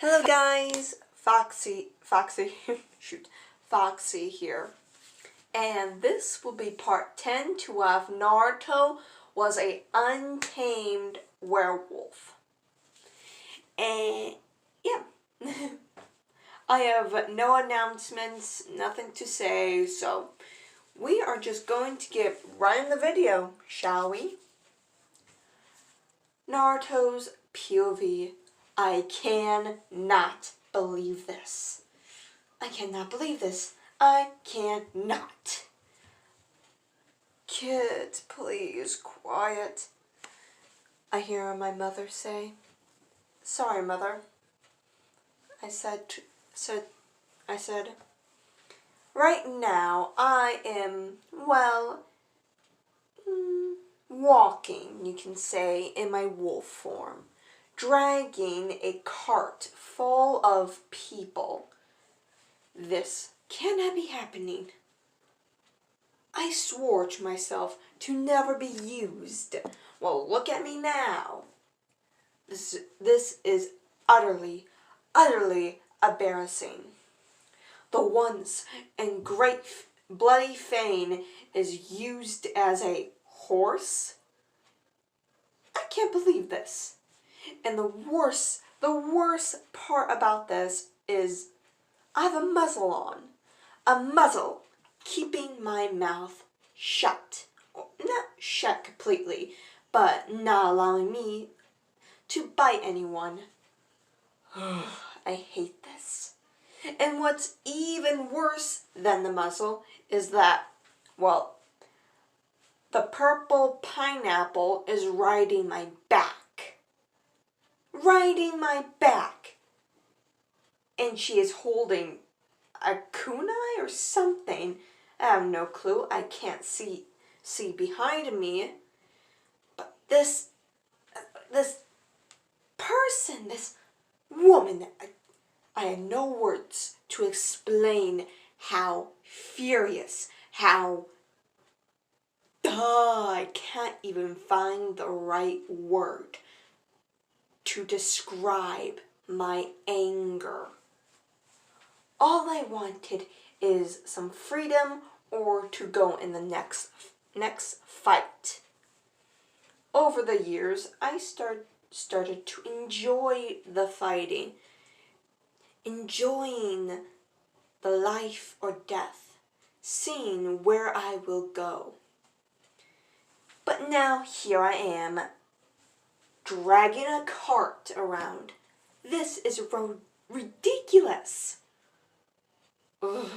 Hello guys, Foxy here. And this will be part 10 to of Naruto was a untamed werewolf. And yeah, I have no announcements, nothing to say, so we are just going to get right in the video, shall we? Naruto's POV. I cannot believe this. I cannot believe this. I cannot. Kids, please, quiet. I hear my mother say, "Sorry, Mother." I said, right now I am, walking, you can say, in my wolf form, dragging a cart full of people. This cannot be happening. I swore to myself to never be used. Well, look at me now. This is utterly embarrassing. The once and great bloody Fane is used as a horse? I can't believe this. And the worst part about this is I have a muzzle on. A muzzle keeping my mouth shut. Not shut completely, but not allowing me to bite anyone. I hate this. And what's even worse than the muzzle is that, the purple pineapple is riding my back. Riding my back. And she is holding a kunai or something. I have no clue. I can't see behind me. But this person, this woman, I have no words to explain how furious, I can't even find the right word to describe my anger. All I wanted is some freedom or to go in the next fight. Over the years, I started to enjoy the fighting, enjoying the life or death, seeing where I will go. But now here I am, dragging a cart around. This is ridiculous. Ugh.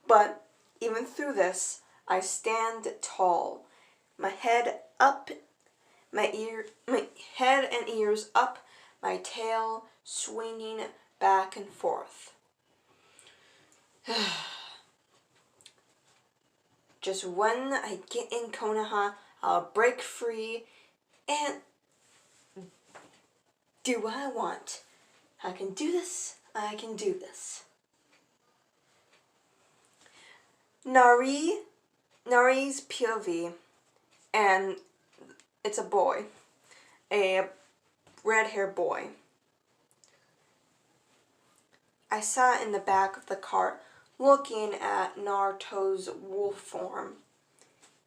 But even through this, I stand tall, my head up, my head and ears up, my tail swinging back and forth. Just when I get in Konoha, I'll break free and do what I want. I can do this. I can do this. Nari's POV, and it's a boy, a red-haired boy. I sat in the back of the cart looking at Naruto's wolf form.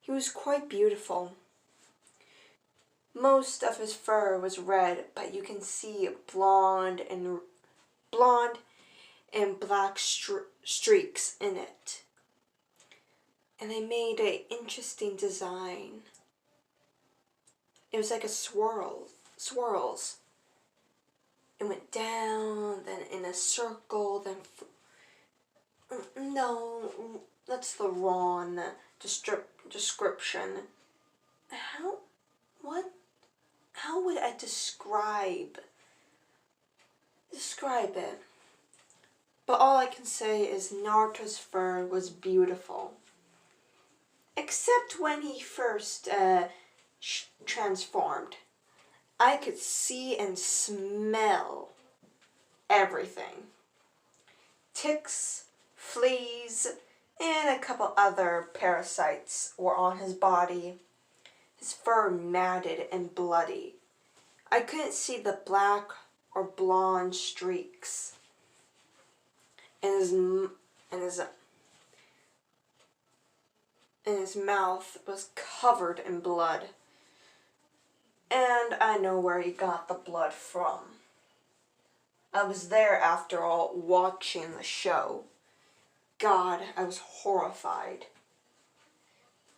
He was quite beautiful. Most of his fur was red, but you can see blonde and black streaks in it. And they made an interesting design. It was like a swirls. It went down, then in a circle, then no, that's the wrong description. How would I describe it? But all I can say is Naruto's fur was beautiful. Except when he first transformed. I could see and smell everything. Ticks, fleas, and a couple other parasites were on his body. His fur matted and bloody. I couldn't see the black or blonde streaks. And his mouth was covered in blood. And I know where he got the blood from. I was there after all, watching the show. God, I was horrified.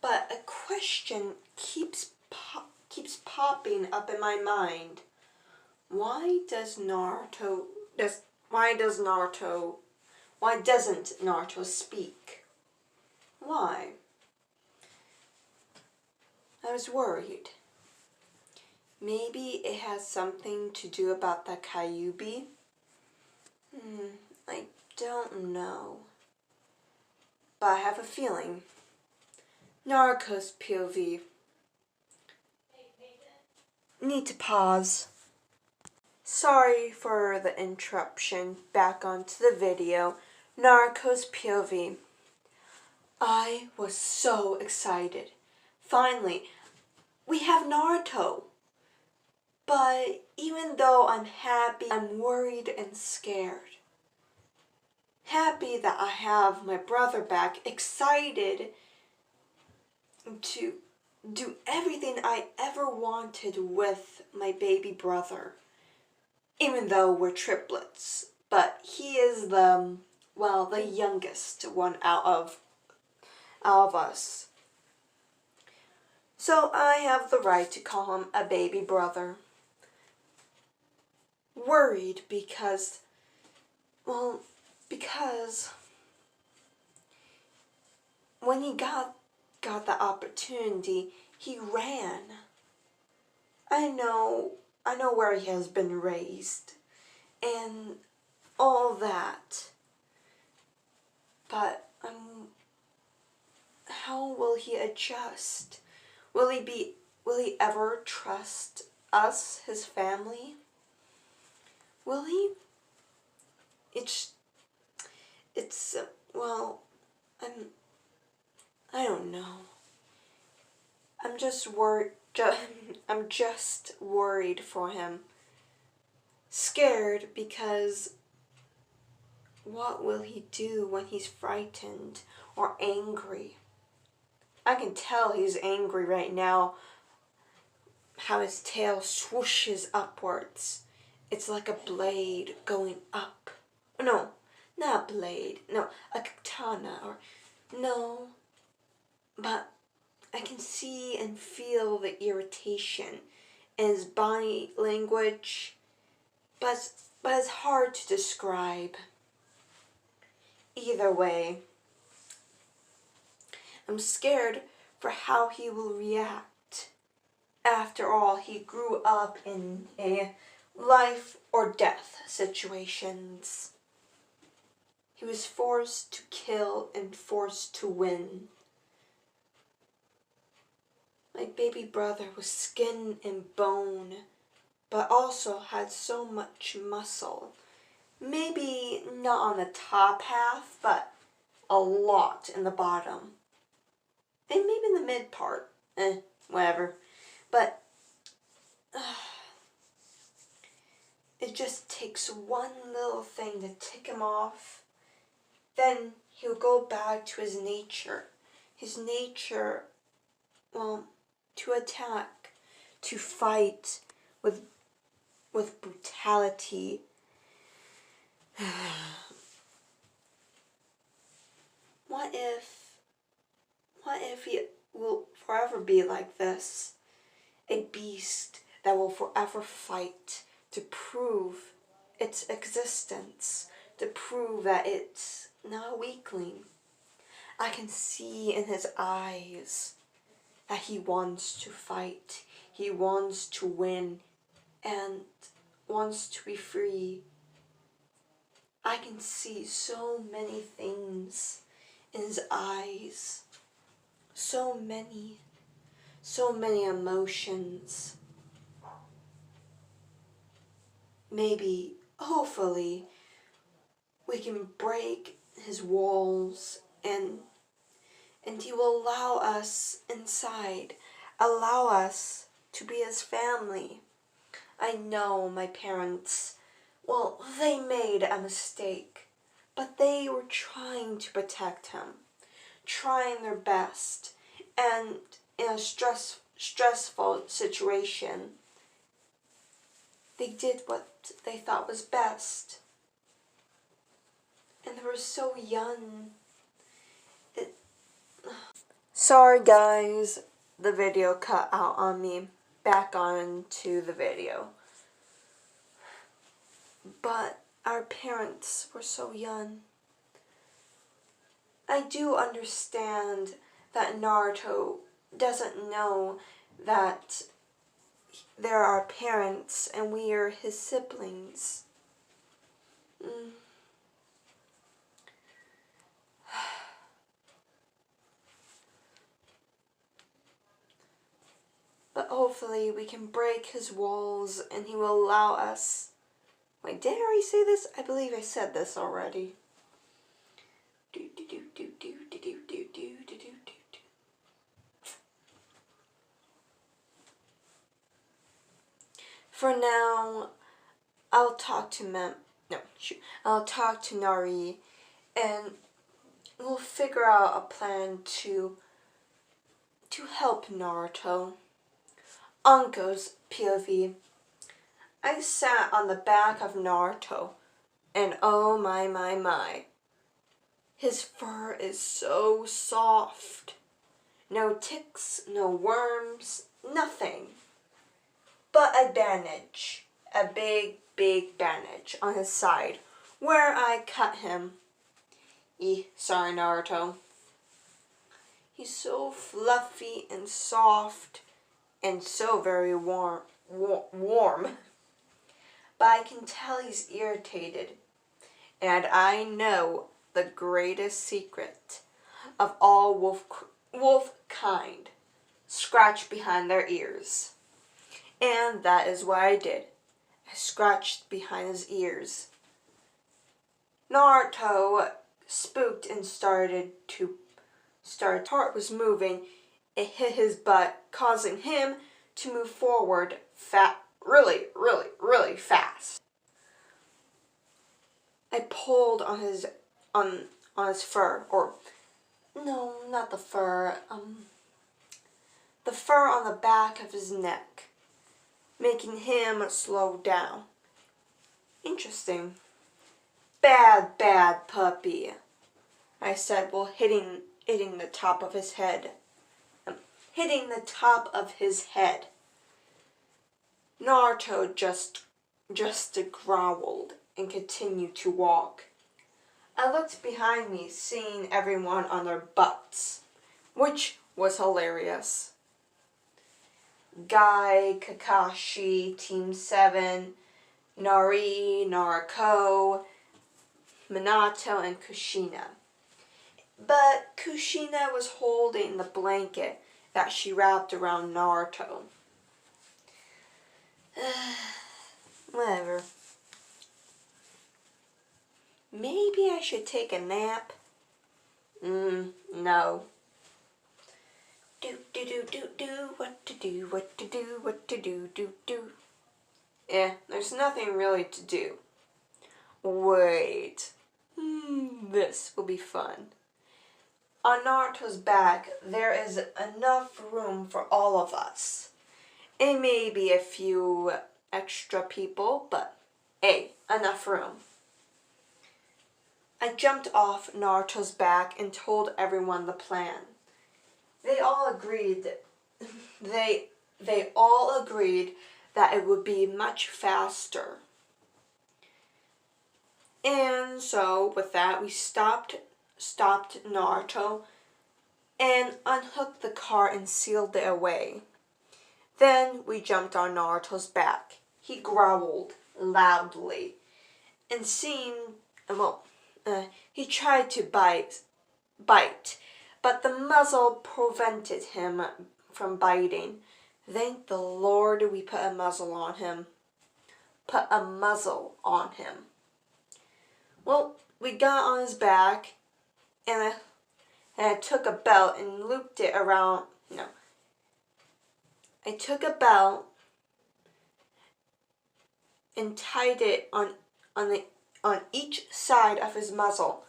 But a question keeps popping up in my mind. Why doesn't Naruto speak? Why? I was worried. Maybe it has something to do about the Kyuubi? I don't know. But I have a feeling. Naruto's POV. Need to pause. Sorry for the interruption. Back onto the video. Naruto's POV. I was so excited. Finally, we have Naruto. But even though I'm happy, I'm worried and scared. Happy that I have my brother back, excited to do everything I ever wanted with my baby brother. Even though we're triplets, but he is the youngest one out of us. So I have the right to call him a baby brother. Worried because when he got the opportunity, he ran. I know where he has been raised and all that. But how will he adjust? Will he ever trust us, his family? Will he? I don't know. I'm just worried for him. Scared because what will he do when he's frightened or angry? I can tell he's angry right now. How his tail swooshes upwards. It's like a blade going up. No, not a blade. No, a katana or no. But I can see and feel the irritation in his body language. But it's hard to describe. Either way, I'm scared for how he will react. After all, he grew up in a life or death situations. He was forced to kill and forced to win. My baby brother was skin and bone, but also had so much muscle. Maybe not on the top half, but a lot in the bottom. And maybe in the mid part. Whatever. But it just takes one little thing to tick him off. Then he'll go back to his nature. His nature, to attack, to fight with brutality. What if he will forever be like this? A beast that will forever fight to prove its existence, to prove that it's not a weakling. I can see in his eyes that he wants to fight, he wants to win, and wants to be free. I can see so many things in his eyes, so many emotions. Maybe, hopefully, we can break his walls and he will allow us inside, allow us to be his family. I know my parents Well, they made a mistake, but they were trying to protect him, trying their best, and in a stressful situation, they did what they thought was best. And they were so young. Sorry guys, the video cut out on me. Back on to the video. But our parents were so young. I do understand that Naruto doesn't know that there are parents and we are his siblings. But hopefully we can break his walls and he will allow us. Wait, did I already say this? I believe I said this already. For now, I'll talk to I'll talk to Nari, and we'll figure out a plan to help Naruto. Anko's POV. I sat on the back of Naruto, and oh my. His fur is so soft. No ticks, no worms, nothing. But a bandage. A big bandage on his side where I cut him. Sorry, Naruto. He's so fluffy and soft and so very warm. But I can tell he's irritated. And I know the greatest secret of all wolf kind. Scratch behind their ears. And that is what I did. I scratched behind his ears. Naruto spooked and heart was moving. It hit his butt, causing him to move forward really fast. I pulled on his fur, or no, not the fur. The fur on the back of his neck, making him slow down. Interesting. Bad puppy, I said while hitting the top of his head. Hitting the top of his head. Naruto just growled and continued to walk. I looked behind me, seeing everyone on their butts, which was hilarious. Guy, Kakashi, Team 7, Nari, Naruto, Minato, and Kushina. But Kushina was holding the blanket that she wrapped around Naruto. Whatever. Maybe I should take a nap? No. What to do. There's nothing really to do. Wait. This will be fun. On Naruto's back, there is enough room for all of us. And maybe a few extra people, but hey, enough room. I jumped off Naruto's back and told everyone the plan. They all agreed that it would be much faster. And so with that, we stopped Naruto and unhooked the car and sealed it away. Then we jumped on Naruto's back. He growled loudly and he tried to bite, but the muzzle prevented him from biting. Thank the Lord we put a muzzle on him. Well, we got on his back, and I took a belt and looped it around. I took a belt and tied it on each side of his muzzle,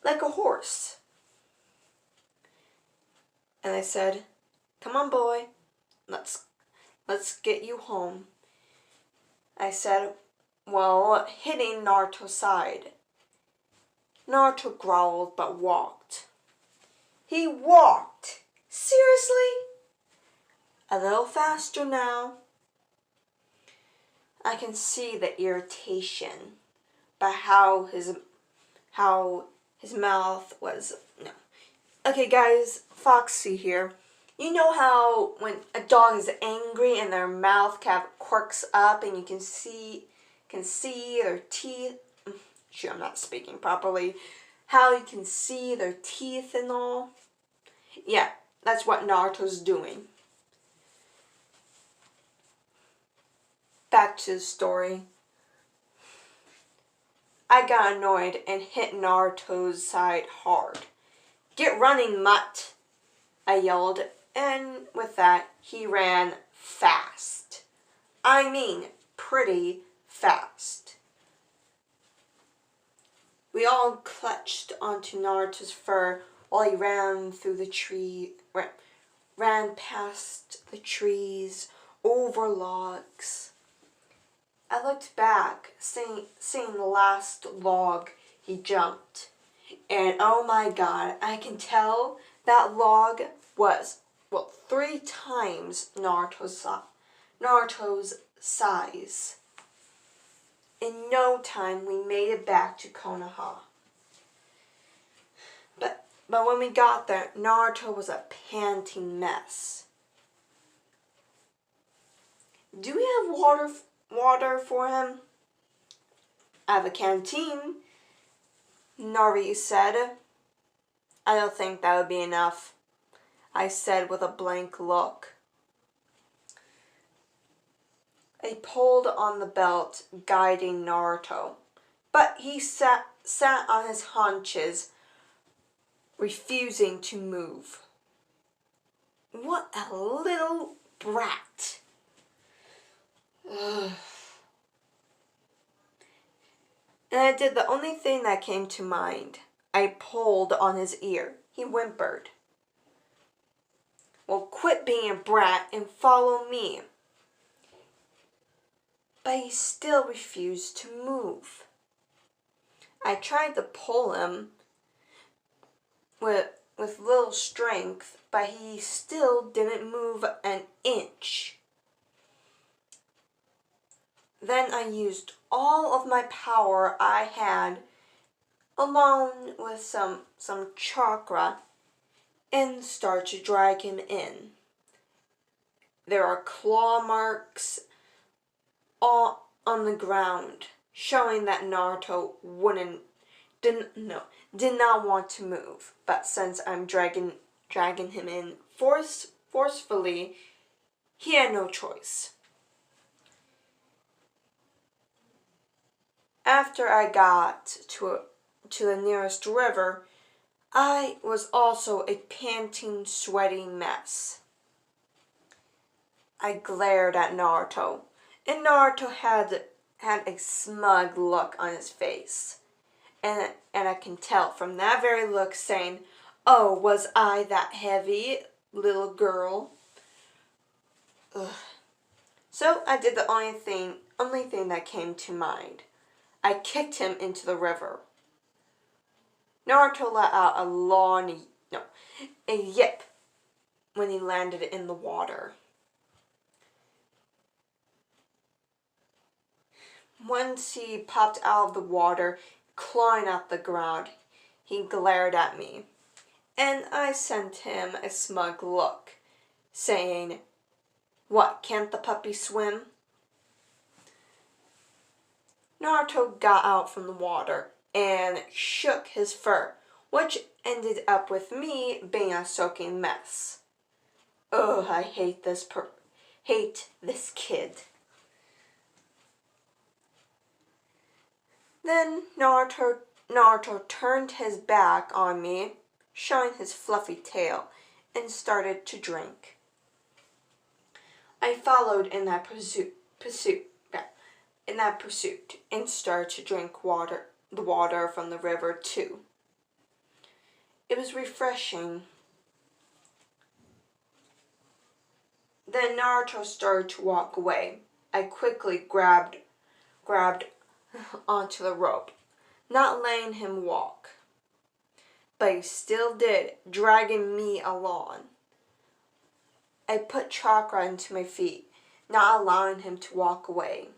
like a horse. And I said, "Come on, boy, let's get you home." I said, while hitting Naruto's side. Naruto growled but walked. He walked! Seriously? A little faster now. I can see the irritation by how his mouth was. No. Okay, guys, Foxy here. You know how when a dog is angry and their mouth kind of quirks up and you can see their teeth. Shoot, I'm not speaking properly. How you can see their teeth and all. Yeah, that's what Naruto's doing. Back to the story. I got annoyed and hit Naruto's side hard. "Get running, mutt!" I yelled, and with that, he ran fast. I mean, pretty fast. We all clutched onto Naruto's fur while he ran through the tree, ran past the trees, over logs. I looked back, seeing the last log he jumped. And oh my god, I can tell that log was, 3 times Naruto's size. In no time, we made it back to Konoha. But when we got there, Naruto was a panting mess. "Do we have water for him?" "I have a canteen," Nari said. "I don't think that would be enough," I said with a blank look. I pulled on the belt, guiding Naruto, but he sat on his haunches, refusing to move. What a little brat. Ugh. And I did the only thing that came to mind. I pulled on his ear. He whimpered. "Well, quit being a brat and follow me." But he still refused to move. I tried to pull him with little strength, but he still didn't move an inch. Then I used all of my power I had, along with some chakra, and started to drag him in. There are claw marks all on the ground, showing that Naruto did not want to move. But since I'm dragging him in forcefully, he had no choice. After I got to the nearest river, I was also a panting, sweaty mess. I glared at Naruto, and Naruto had a smug look on his face. And I can tell from that very look saying, "Oh, was I that heavy, little girl?" Ugh. So I did the only thing that came to mind. I kicked him into the river. Naruto let out a yip when he landed in the water. Once he popped out of the water, clawing at the ground, he glared at me, and I sent him a smug look, saying, "What, can't the puppy swim?" Naruto got out from the water and shook his fur, which ended up with me being a soaking mess. Ugh, I hate this kid. Then Naruto turned his back on me, showing his fluffy tail, and started to drink. I followed in that pursuit. in that pursuit and started to drink the water from the river too. It was refreshing. Then Naruto started to walk away. I quickly grabbed onto the rope, not letting him walk. But he still did, dragging me along. I put chakra into my feet, not allowing him to walk away.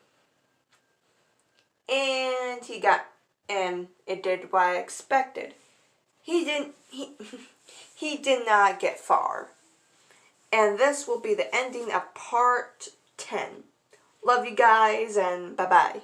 And it did what I expected. He did not get far. And this will be the ending of part 10. Love you guys, and bye-bye.